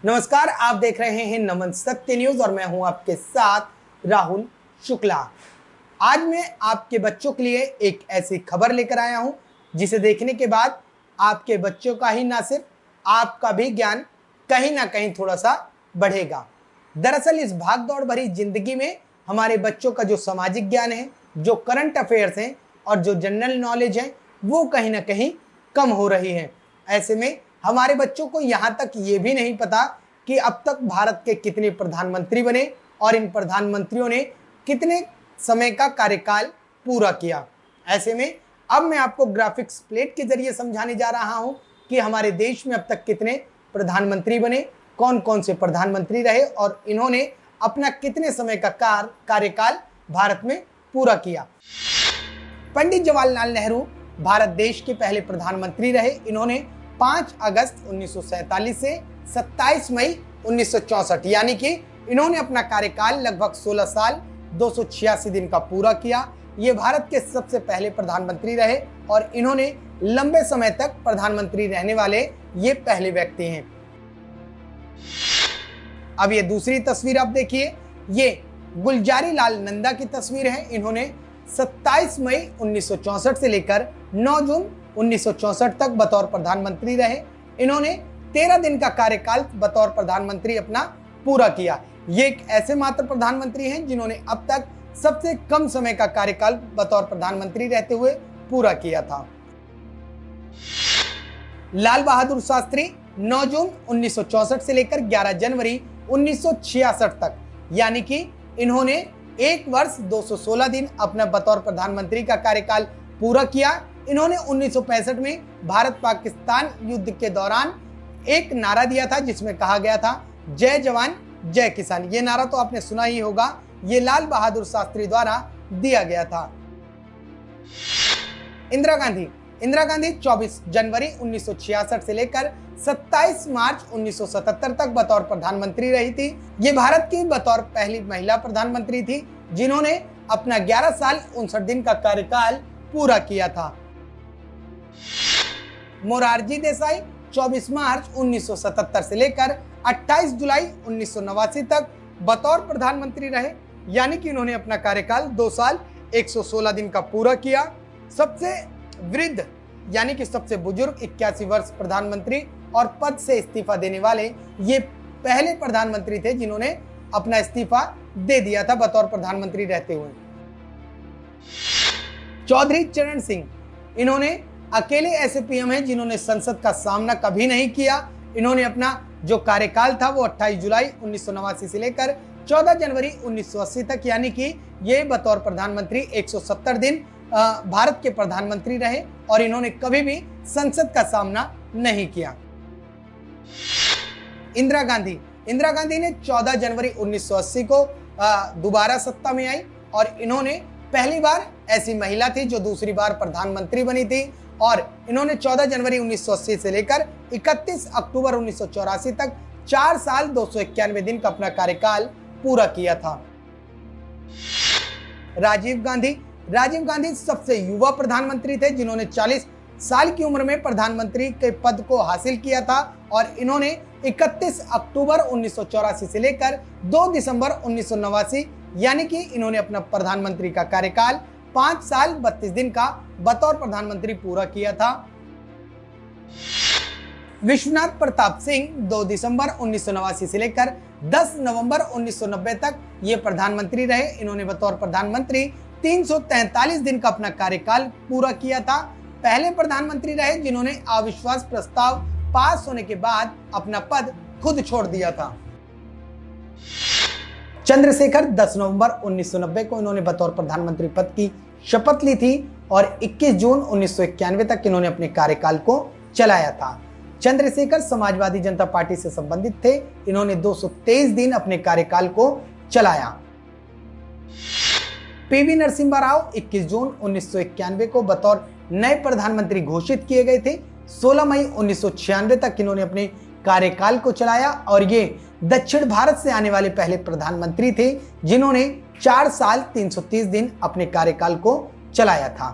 नमस्कार, आप देख रहे हैं नमन सत्य न्यूज और मैं हूं आपके साथ राहुल शुक्ला। आज मैं आपके बच्चों के लिए एक ऐसी खबर लेकर आया हूं जिसे देखने के बाद आपके बच्चों का ही ना सिर्फ आपका भी ज्ञान कहीं ना कहीं थोड़ा सा बढ़ेगा। दरअसल इस भागदौड़ भरी जिंदगी में हमारे बच्चों का जो सामाजिक ज्ञान है, जो करंट अफेयर्स हैं और जो जनरल नॉलेज है वो कहीं ना कहीं कम हो रही है। ऐसे में हमारे बच्चों को यहाँ तक ये भी नहीं पता कि अब तक भारत के कितने प्रधानमंत्री बने और इन प्रधानमंत्रियों ने कितने समय का कार्यकाल पूरा किया। ऐसे में अब मैं आपको ग्राफिक्स प्लेट के जरिए समझाने जा रहा हूं कि हमारे देश में अब तक कितने प्रधानमंत्री बने, कौन कौन से प्रधानमंत्री रहे और इन्होंने अपना कितने समय का कार्यकाल भारत में पूरा किया। पंडित जवाहरलाल नेहरू भारत देश के पहले प्रधानमंत्री रहे। इन्होंने 5 अगस्त 1947 से 27 मई 1964 यानी कि इन्होंने अपना कार्यकाल लगभग 16 साल 286 दिन का पूरा किया। ये भारत के सबसे पहले प्रधानमंत्री रहे और इन्होंने लंबे समय तक प्रधानमंत्री रहने वाले ये पहले व्यक्ति हैं। अब ये दूसरी तस्वीर आप देखिए, ये गुलजारी लाल नंदा की तस्वीर है। इन्होंने 27 मई 1964 से लेकर 9 जून 1964 तक बतौर प्रधानमंत्री रहे। इन्होंने 13 दिन का कार्यकाल बतौर प्रधानमंत्री अपना पूरा किया। ये एक ऐसे मात्र प्रधानमंत्री हैं जिन्होंने अब तक सबसे कम समय का कार्यकाल बतौर प्रधानमंत्री रहते हुए पूरा किया था। लाल बहादुर शास्त्री 9 जून 1964 से लेकर 11 जनवरी 1966 तक यानी कि इन्होंने 1 वर्ष 216 दिन अपना बतौर प्रधानमंत्री का कार्यकाल पूरा किया। इन्होंने 1965 में भारत पाकिस्तान युद्ध के दौरान एक नारा दिया था जिसमें कहा गया था जय जवान जय किसान। ये नारा तो आपने सुना ही होगा, ये लाल बहादुर शास्त्री द्वारा दिया गया था। इंदिरा गांधी 24 जनवरी 1966 से लेकर 27 मार्च 1977 तक बतौर प्रधानमंत्री रही थी। ये भारत की बतौर पहली महिला प्रधानमंत्री थी जिन्होंने अपना 11 साल 59 दिन का कार्यकाल पूरा किया था। मोरारजी देसाई 24 मार्च 1977 से लेकर 28 जुलाई 1989 तक बतौर प्रधानमंत्री रहे यानी कि इन्होंने अपना कार्यकाल 2 साल 116 दिन का पूरा किया। सबसे वृद्ध यानी कि सबसे बुजुर्ग 81 वर्ष प्रधानमंत्री और पद से इस्तीफा देने वाले ये पहले प्रधानमंत्री थे जिन्होंने अपना इस्तीफा दे दिया था बतौर प्रधानमंत्री रहते हुए। चौधरी चरण सिंह, इन्होंने अकेले ऐसे पीएम हैं जिन्होंने संसद का सामना कभी नहीं किया। इन्होंने अपना जो कार्यकाल था वो 28 जुलाई 1989 से लेकर 14 जनवरी 1980 तक यानी कि ये बतौर प्रधानमंत्री 170 दिन भारत के प्रधानमंत्री रहे और इन्होंने कभी भी संसद का सामना नहीं किया। इंदिरा गांधी ने 14 जनवरी 1980 को दोबारा सत्ता में आई और इन्होंने पहली बार ऐसी महिला थी जो दूसरी बार प्रधानमंत्री बनी थी और इन्होंने 14 जनवरी 1980 से लेकर 31 अक्टूबर 1984 तक 4 साल 291 दिन का अपना कार्यकाल पूरा किया था। राजीव गांधी सबसे युवा प्रधानमंत्री थे जिन्होंने 40 साल की उम्र में प्रधानमंत्री के पद को हासिल किया था और इन्होंने 31 अक्टूबर 1984 से लेकर 2 दिसंबर 1989 यानी कि इन्होंने अपना प्रधानमंत्री का कार्यकाल 5 साल 32 दिन का बतौर प्रधानमंत्री पूरा किया था। विश्वनाथ प्रताप सिंह 2 दिसंबर 1989 से लेकर 10 नवंबर 1990 तक ये प्रधानमंत्री रहे। इन्होंने बतौर प्रधानमंत्री 343 दिन का अपना कार्यकाल पूरा किया था। पहले प्रधानमंत्री रहे जिन्होंने अविश्वास प्रस्ताव पास होने के बाद अपना पद खुद छोड़ दिया था। चंद्रशेखर 10 नवंबर 1990 को इन्होंने बतौर प्रधानमंत्री पद की शपथ ली थी और 21 जून 1991 तक इन्होंने अपने कार्यकाल को चलाया था। चंद्रशेखर समाजवादी जनता पार्टी से संबंधित थे। इन्होंने 223 दिन अपने कार्यकाल को चलाया। पीवी नरसिम्हा राव 21 जून 1991 को बतौर नए प्रधानमंत्री घोषित किए गए थे। 16 मई 1996 तक इन्होंने अपने कार्यकाल को चलाया और ये दक्षिण भारत से आने वाले पहले प्रधानमंत्री थे जिन्होंने 4 साल 330 दिन अपने कार्यकाल को चलाया था।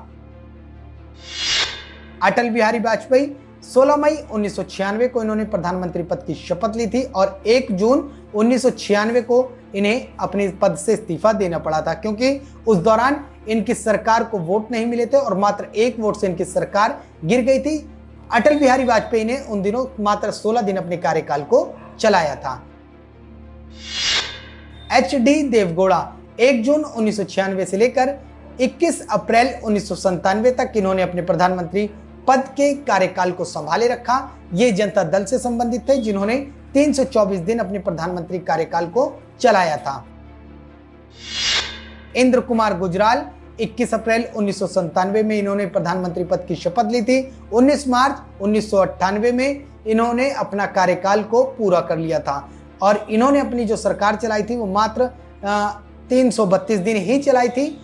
अटल बिहारी वाजपेयी 16 मई 1996 को इन्होंने प्रधानमंत्री पद की शपथ ली थी और 1 जून 1996 को इन्हें अपने पद से इस्तीफा देना पड़ा था, क्योंकि उस दौरान इनकी सरकार को वोट नहीं मिले थे और मात्र 1 वोट से इनकी सरकार गिर गई थी। अटल बिहारी वाजपेयी ने उन दिनों मात्र 16 दिन अपने कार्यकाल को चलाया था। HD देवगौड़ा 1 जून 1996 से लेकर 21 अप्रैल 1997 तक इन्होंने अपने प्रधानमंत्री पद के कार्यकाल को संभाले रखा। ये जनता दल से संबंधित थे, जिन्होंने 324 दिन अपने प्रधानमंत्री कार्यकाल को चलाया था। इंद्र कुमार गुजराल 21 अप्रैल 1997 में इन्होंने प्रधानमंत्री पद की शपथ ली थी। 19 मार्च 1998 में इन्होंने अपना कार्यकाल को पूरा कर लिया था और इन्होंने अपनी जो सरकार चलाई थी वो मात्र 332 दिन ही चलाई थी।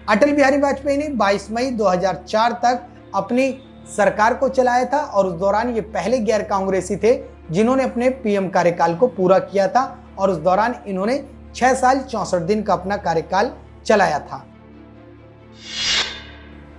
अटल बिहारी वाजपेयी ने 22 मई 2004 तक अपनी सरकार को चलाया था और उस दौरान ये पहले गैर कांग्रेसी थे जिन्होंने अपने पीएम कार्यकाल को पूरा किया था और उस दौरान इन्होंने 6 साल 64 दिन का अपना कार्यकाल चलाया था।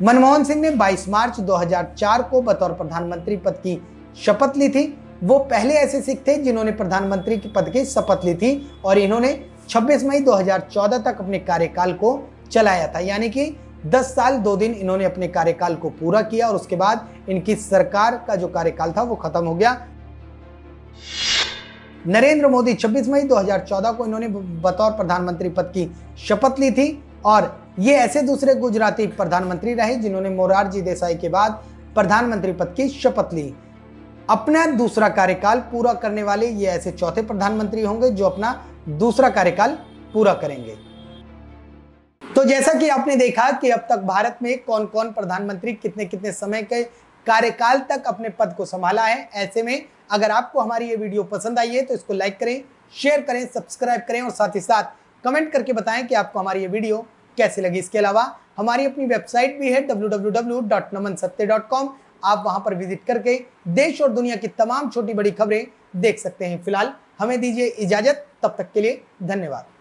मनमोहन सिंह ने 22 मार्च 2004 को बतौर प्रधानमंत्री पद की शपथ ली थी। वो पहले ऐसे सिख थे जिन्होंने प्रधानमंत्री के पद की शपथ ली थी और इन्होंने 26 मई 2014 तक अपने कार्यकाल को चलाया था, यानी कि 10 साल 2 दिन इन्होंने अपने कार्यकाल को पूरा किया और उसके बाद इनकी सरकार का जो कार्यकाल था वो खत्म हो गया। नरेंद्र मोदी 26 मई 2014 को इन्होंने बतौर प्रधानमंत्री पद की शपथ ली थी और ये ऐसे दूसरे गुजराती प्रधानमंत्री रहे जिन्होंने मोरारजी देसाई के बाद प्रधानमंत्री पद की शपथ ली। अपना दूसरा कार्यकाल पूरा करने वाले ये ऐसे चौथे प्रधानमंत्री होंगे जो अपना दूसरा कार्यकाल पूरा करेंगे। तो जैसा कि आपने देखा कि अब तक भारत में कौन कौन प्रधानमंत्री कितने कितने समय के कार्यकाल तक अपने पद को संभाला है। ऐसे में अगर आपको हमारी ये वीडियो पसंद आई है तो इसको लाइक करें, शेयर करें, सब्सक्राइब करें और साथ ही साथ कमेंट करके बताएं कि आपको हमारी ये वीडियो कैसी लगी। इसके अलावा हमारी अपनी वेबसाइट भी है www.namansatyay.com। आप वहां पर विजिट करके देश और दुनिया की तमाम छोटी बड़ी खबरें देख सकते हैं। फिलहाल हमें दीजिए इजाजत, तब तक के लिए धन्यवाद।